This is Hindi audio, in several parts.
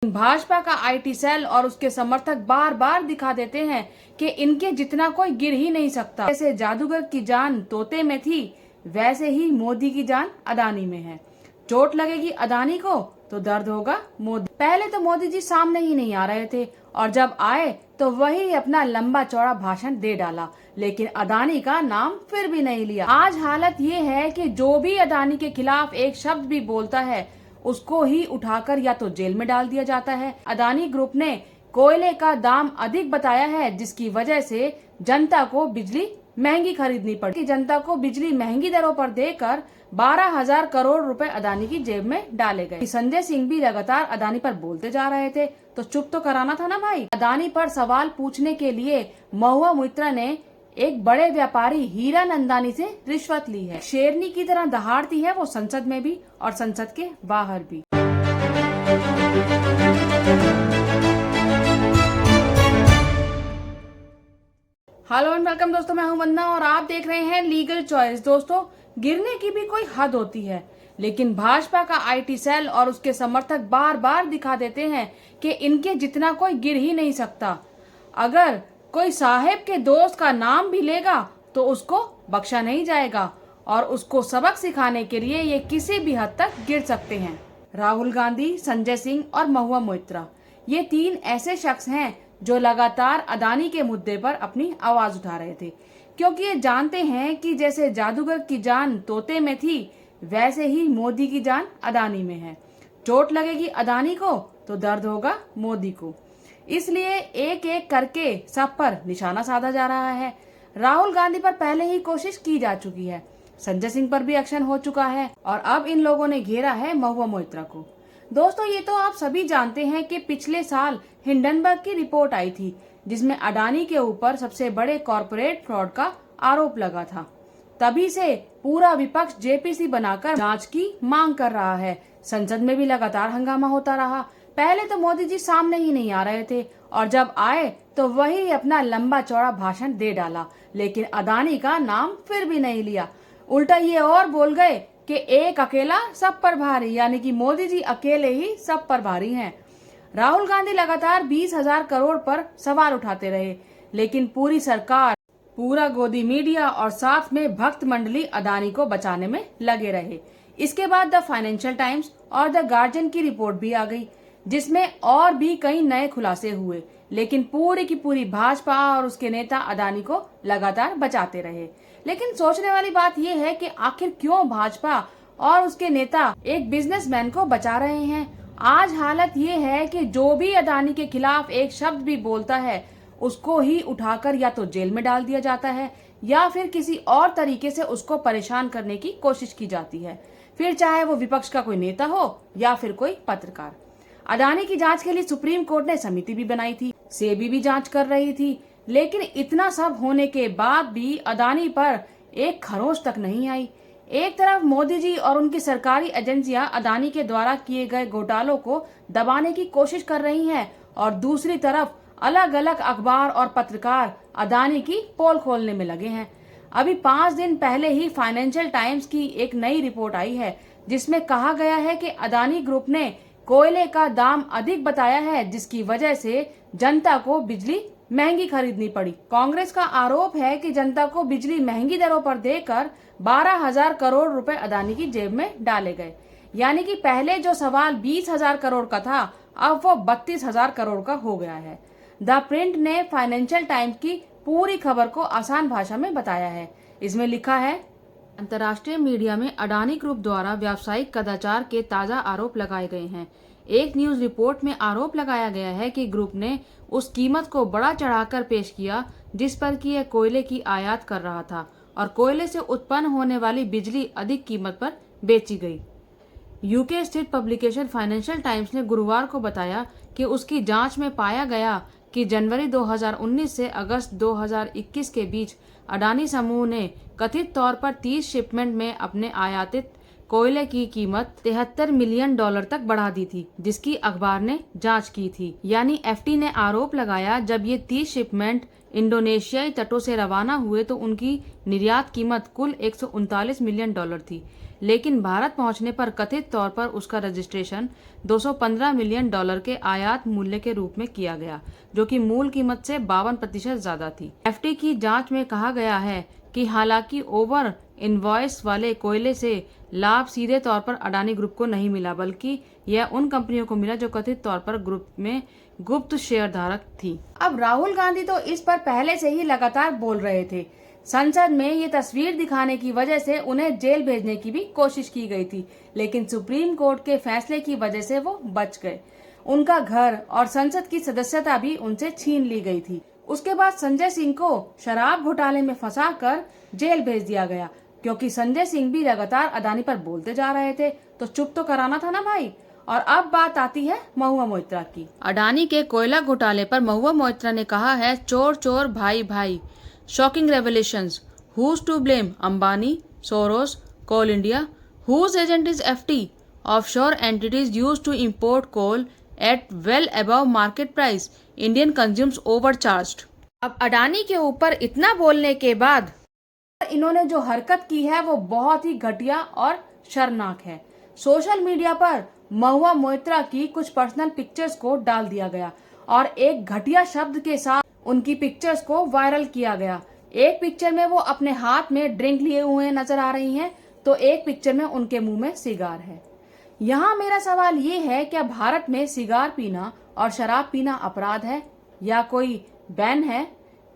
भाजपा का आईटी सेल और उसके समर्थक बार बार दिखा देते हैं कि इनके जितना कोई गिर ही नहीं सकता। जैसे जादूगर की जान तोते में थी, वैसे ही मोदी की जान अदानी में है। चोट लगेगी अदानी को तो दर्द होगा मोदी। पहले तो मोदी जी सामने ही नहीं आ रहे थे और जब आए तो वही अपना लंबा चौड़ा भाषण दे डाला, लेकिन अदानी का नाम फिर भी नहीं लिया। आज हालत ये है कि जो भी अदानी के खिलाफ एक शब्द भी बोलता है उसको ही उठाकर या तो जेल में डाल दिया जाता है। अदानी ग्रुप ने कोयले का दाम अधिक बताया है, जिसकी वजह से जनता को बिजली महंगी खरीदनी पड़ी। जनता को बिजली महंगी दरों पर देकर 12,000 करोड़ रुपए अदानी की जेब में डाले गए। संजय सिंह भी लगातार अदानी पर बोलते जा रहे थे, तो चुप तो कराना था ना भाई। अदानी पर सवाल पूछने के लिए महुआ मोइत्रा ने एक बड़े व्यापारी हीरा नंदानी से रिश्वत ली है। शेरनी की तरह दहाड़ती है वो संसद में भी और संसद के बाहर भी। हेलो एंड वेलकम दोस्तों, मैं हूं वंदना और आप देख रहे हैं लीगल चॉइस। दोस्तों, गिरने की भी कोई हद होती है, लेकिन भाजपा का आईटी सेल और उसके समर्थक बार बार दिखा देते हैं कि इनके जितना कोई गिर ही नहीं सकता। अगर कोई साहेब के दोस्त का नाम भी लेगा तो उसको बख्शा नहीं जाएगा और उसको सबक सिखाने के लिए ये किसी भी हद तक गिर सकते हैं। राहुल गांधी, संजय सिंह और महुआ मोइत्रा, ये तीन ऐसे शख्स हैं जो लगातार अदानी के मुद्दे पर अपनी आवाज उठा रहे थे, क्योंकि ये जानते हैं कि जैसे जादूगर की जान तोते में थी, वैसे ही मोदी की जान अदानी में है। चोट लगेगी अदानी को तो दर्द होगा मोदी को। इसलिए एक एक करके सब पर निशाना साधा जा रहा है। राहुल गांधी पर पहले ही कोशिश की जा चुकी है, संजय सिंह पर भी एक्शन हो चुका है और अब इन लोगों ने घेरा है महुआ मोइत्रा को। दोस्तों, ये तो आप सभी जानते हैं कि पिछले साल हिंडनबर्ग की रिपोर्ट आई थी, जिसमें अडानी के ऊपर सबसे बड़े कॉरपोरेट फ्रॉड का आरोप लगा था। तभी से पूरा विपक्ष जेपीसी बनाकर जांच की मांग कर रहा है। संसद में भी लगातार हंगामा होता रहा। पहले तो मोदी जी सामने ही नहीं आ रहे थे और जब आए तो वही अपना लंबा चौड़ा भाषण दे डाला, लेकिन अदानी का नाम फिर भी नहीं लिया। उल्टा ये और बोल गए कि एक अकेला सब पर भारी, यानी कि मोदी जी अकेले ही सब पर भारी हैं। राहुल गांधी लगातार 20,000 करोड़ पर सवाल उठाते रहे, लेकिन पूरी सरकार, पूरा गोदी मीडिया और साथ में भक्त मंडली अदानी को बचाने में लगे रहे। इसके बाद द फाइनेंशियल टाइम्स और द गार्जियन की रिपोर्ट भी आ गई, जिसमें और भी कई नए खुलासे हुए, लेकिन पूरी की पूरी भाजपा और उसके नेता अदानी को लगातार बचाते रहे। लेकिन सोचने वाली बात यह है कि आखिर क्यों भाजपा और उसके नेता एक बिजनेसमैन को बचा रहे हैं। आज हालत ये है कि जो भी अदानी के खिलाफ एक शब्द भी बोलता है उसको ही उठाकर या तो जेल में डाल दिया जाता है या फिर किसी और तरीके से उसको परेशान करने की कोशिश की जाती है, फिर चाहे वो विपक्ष का कोई नेता हो या फिर कोई पत्रकार। अदानी की जांच के लिए सुप्रीम कोर्ट ने समिति भी बनाई थी, सेबी भी जांच कर रही थी, लेकिन इतना सब होने के बाद भी अदानी पर एक खरोंच तक नहीं आई। एक तरफ मोदी जी और उनकी सरकारी एजेंसियां अदानी के द्वारा किए गए घोटालों को दबाने की कोशिश कर रही हैं और दूसरी तरफ अलग अलग अखबार और पत्रकार अदानी की पोल खोलने में लगे हैं। अभी 5 दिन पहले ही फाइनेंशियल टाइम्स की एक नई रिपोर्ट आई है, जिसमें कहा गया है कि अदानी ग्रुप ने कोयले का दाम अधिक बताया है, जिसकी वजह से जनता को बिजली महंगी खरीदनी पड़ी। कांग्रेस का आरोप है कि जनता को बिजली महंगी दरों पर देकर 12,000 करोड़ रुपए अदानी की जेब में डाले गए, यानी कि पहले जो सवाल 20,000 करोड़ का था, अब वो 32,000 करोड़ का हो गया है। द प्रिंट ने फाइनेंशियल टाइम्स की पूरी खबर को आसान भाषा में बताया है। इसमें लिखा है, अंतर्राष्ट्रीय मीडिया में अडानी ग्रुप द्वारा व्यावसायिक कदाचार के ताजा आरोप लगाए गए हैं। एक न्यूज रिपोर्ट में आरोप लगाया गया है कि ग्रुप ने उस कीमत को बड़ा चढ़ाकर पेश किया जिस पर कि यह कोयले की आयात कर रहा था और कोयले से उत्पन्न होने वाली बिजली अधिक कीमत पर बेची गई। यूके स्थित पब्लिकेशन फाइनेंशियल टाइम्स ने गुरुवार को बताया कि उसकी जांच में पाया गया कि जनवरी 2019 से अगस्त 2021 के बीच अडानी समूह ने कथित तौर पर 30 शिपमेंट में अपने आयातित कोयले की कीमत $73 मिलियन तक बढ़ा दी थी, जिसकी अखबार ने जांच की थी। यानी एफटी ने आरोप लगाया, जब ये 30 शिपमेंट इंडोनेशियाई तटों से रवाना हुए तो उनकी निर्यात कीमत कुल 139 मिलियन डॉलर थी, लेकिन भारत पहुंचने पर कथित तौर पर उसका रजिस्ट्रेशन 215 मिलियन डॉलर के आयात मूल्य के रूप में किया गया, जो कि मूल कीमत से 52% ज्यादा थी। एफटी की जांच में कहा गया है कि हालांकि ओवर इनवॉइस वाले कोयले से लाभ सीधे तौर पर अडानी ग्रुप को नहीं मिला, बल्कि यह उन कंपनियों को मिला जो कथित तौर पर ग्रुप में गुप्त शेयर धारक थी। अब राहुल गांधी तो इस पर पहले से ही लगातार बोल रहे थे। संसद में ये तस्वीर दिखाने की वजह से उन्हें जेल भेजने की भी कोशिश की गई थी, लेकिन सुप्रीम कोर्ट के फैसले की वजह से वो बच गए। उनका घर और संसद की सदस्यता भी उनसे छीन ली गई थी। उसके बाद संजय सिंह को शराब घोटाले में फंसाकर जेल भेज दिया गया, क्योंकि संजय सिंह भी लगातार अडानी पर बोलते जा रहे थे, तो चुप तो कराना था ना भाई। और अब बात आती है महुआ मोइत्रा की। अडानी के कोयला घोटाले पर महुआ मोइत्रा ने कहा है, चोर चोर भाई भाई, shocking revelations, who's to blame, Ambani, Soros, Coal India, whose agent is FT, offshore entities used to import coal at well above market price, Indian consumers overcharged. अब अडानी के ऊपर इतना बोलने के बाद इन्होंने जो हरकत की है वो बहुत ही घटिया और शर्मनाक है। सोशल मीडिया पर महुआ मोइत्रा की कुछ पर्सनल पिक्चर्स को डाल दिया गया और एक घटिया शब्द के साथ उनकी पिक्चर्स को वायरल किया गया। एक पिक्चर में वो अपने हाथ में ड्रिंक लिए हुए नजर आ रही हैं, तो एक पिक्चर में उनके मुंह में सिगार है। यहाँ मेरा सवाल ये है, क्या भारत में सिगार पीना और शराब पीना अपराध है या कोई बैन है?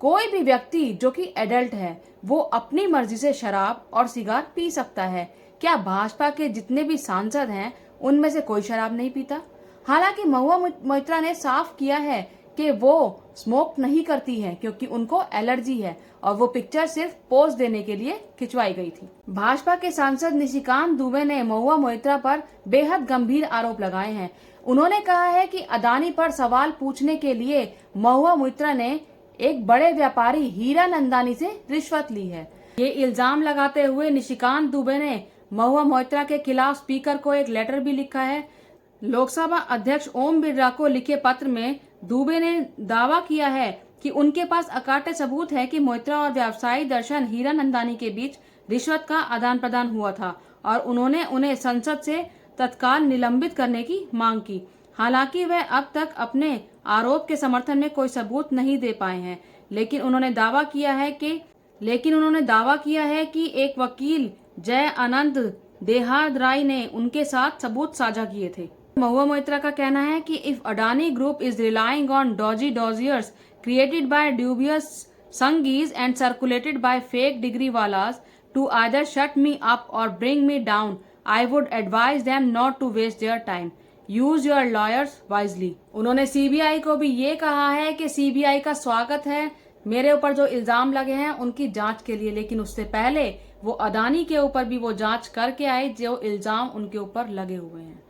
कोई भी व्यक्ति जो कि एडल्ट है वो अपनी मर्जी से शराब और सिगार पी सकता है। क्या भाजपा के जितने भी सांसद हैं उनमें से कोई शराब नहीं पीता? हालांकि महुआ मोइत्रा ने साफ किया है कि वो स्मोक नहीं करती हैं, क्योंकि उनको एलर्जी है और वो पिक्चर सिर्फ पोज देने के लिए खिंचवाई गई थी। भाजपा के सांसद निशिकांत दुबे ने महुआ मोइत्रा पर बेहद गंभीर आरोप लगाए हैं। उन्होंने कहा है कि अडानी पर सवाल पूछने के लिए महुआ मोइत्रा ने एक बड़े व्यापारी हीरानंदानी से रिश्वत ली है। ये इल्जाम लगाते हुए निशिकांत दुबे ने महुआ मोइत्रा के खिलाफ स्पीकर को एक लेटर भी लिखा है। लोकसभा अध्यक्ष ओम बिरला को लिखे पत्र में दुबे ने दावा किया है कि उनके पास अकाट्य सबूत है कि मोइत्रा और व्यवसायी दर्शन हीरानंदानी के बीच रिश्वत का आदान प्रदान हुआ था और उन्होंने उन्हें संसद से तत्काल निलंबित करने की मांग की। हालांकि वह अब तक अपने आरोप के समर्थन में कोई सबूत नहीं दे पाए हैं, लेकिन उन्होंने दावा किया है कि एक वकील जय अनंत देहादराय ने उनके साथ सबूत साझा किए थे। महुआ मोइत्रा का कहना है कि if Adani group is relying on dodgy dossiers created by dubious Sanghis and circulated by fake degree wallahs to either shut me up or bring me down, I would advise them not to waste their time, use your lawyers wisely. उन्होंने सीबीआई को भी ये कहा है कि सीबीआई का स्वागत है मेरे ऊपर जो इल्जाम लगे हैं उनकी जांच के लिए, लेकिन उससे पहले वो अडानी के ऊपर भी वो जांच करके आए जो इल्जाम उनके ऊपर लगे हुए हैं।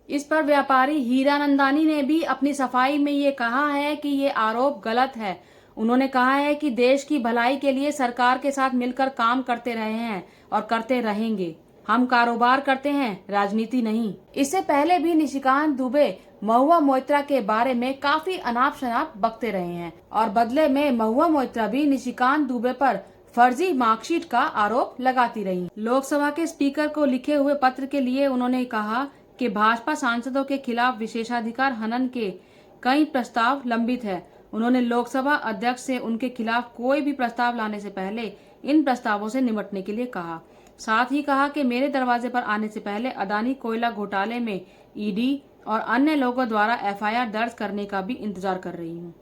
इस पर व्यापारी हीरानंदानी ने भी अपनी सफाई में ये कहा है कि ये आरोप गलत है। उन्होंने कहा है कि देश की भलाई के लिए सरकार के साथ मिलकर काम करते रहे हैं और करते रहेंगे। हम कारोबार करते हैं, राजनीति नहीं। इससे पहले भी निशिकांत दुबे महुआ मोइत्रा के बारे में काफी अनाप शनाप बकते रहे हैं और बदले में महुआ मोइत्रा भी निशिकांत दुबे पर फर्जी मार्कशीट का आरोप लगाती रही। लोकसभा के स्पीकर को लिखे हुए पत्र के लिए उन्होंने कहा कि भाजपा सांसदों के खिलाफ विशेषाधिकार हनन के कई प्रस्ताव लंबित है। उन्होंने लोकसभा अध्यक्ष से उनके खिलाफ कोई भी प्रस्ताव लाने से पहले इन प्रस्तावों से निपटने के लिए कहा। साथ ही कहा कि मेरे दरवाजे पर आने से पहले अडानी कोयला घोटाले में ईडी और अन्य लोगों द्वारा एफआईआर दर्ज करने का भी इंतजार कर रही हूँ।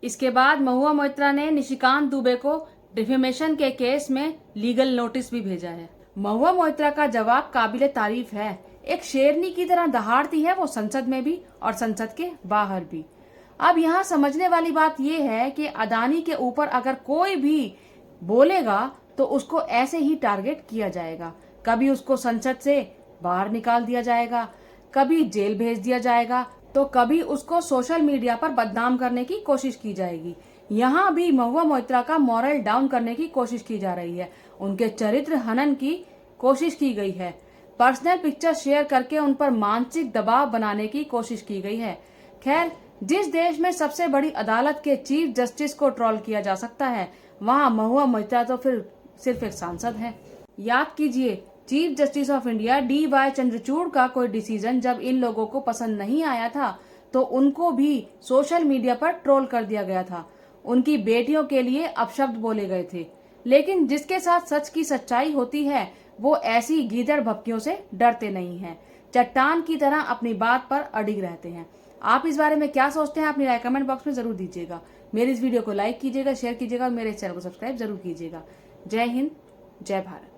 इसके बाद महुआ मोइत्रा ने निशिकांत दुबे को डिफेमेशन के केस में लीगल नोटिस भी भेजा है। महुआ मोइत्रा का जवाब काबिले तारीफ है। एक शेरनी की तरह दहाड़ती है वो संसद में भी और संसद के बाहर भी। अब यहाँ समझने वाली बात यह है कि अडानी के ऊपर अगर कोई भी बोलेगा तो उसको ऐसे ही टारगेट किया जाएगा। कभी उसको संसद से बाहर निकाल दिया जाएगा, कभी जेल भेज दिया जाएगा, तो कभी उसको सोशल मीडिया पर बदनाम करने की कोशिश की जाएगी। यहाँ भी महुआ मोइत्रा का मॉरल डाउन करने की कोशिश की जा रही है। उनके चरित्र हनन की कोशिश की गई है। पर्सनल पिक्चर शेयर करके उन पर मानसिक दबाव बनाने की कोशिश की गई है। खैर, जिस देश में सबसे बड़ी अदालत के चीफ जस्टिस को ट्रोल किया जा सकता है, वहाँ महुआ मोहित्रा तो फिर सिर्फ एक सांसद है। याद कीजिए, chief justice of India DY Chandrachud का कोई डिसीजन जब इन लोगों को पसंद नहीं आया था तो उनको भी सोशल मीडिया पर ट्रोल कर दिया गया था। उनकी बेटियों के लिए अपशब्द बोले गए थे। लेकिन जिसके साथ सच की सच्चाई होती है वो ऐसी गीदड़ भपकियों से डरते नहीं हैं, चट्टान की तरह अपनी बात पर अडिग रहते हैं। आप इस बारे में क्या सोचते हैं अपनी राय कमेंट बॉक्स में जरूर दीजिएगा। मेरी इस वीडियो को लाइक कीजिएगा, शेयर कीजिएगा और मेरे चैनल को सब्सक्राइब जरूर कीजिएगा। जय हिंद, जय भारत।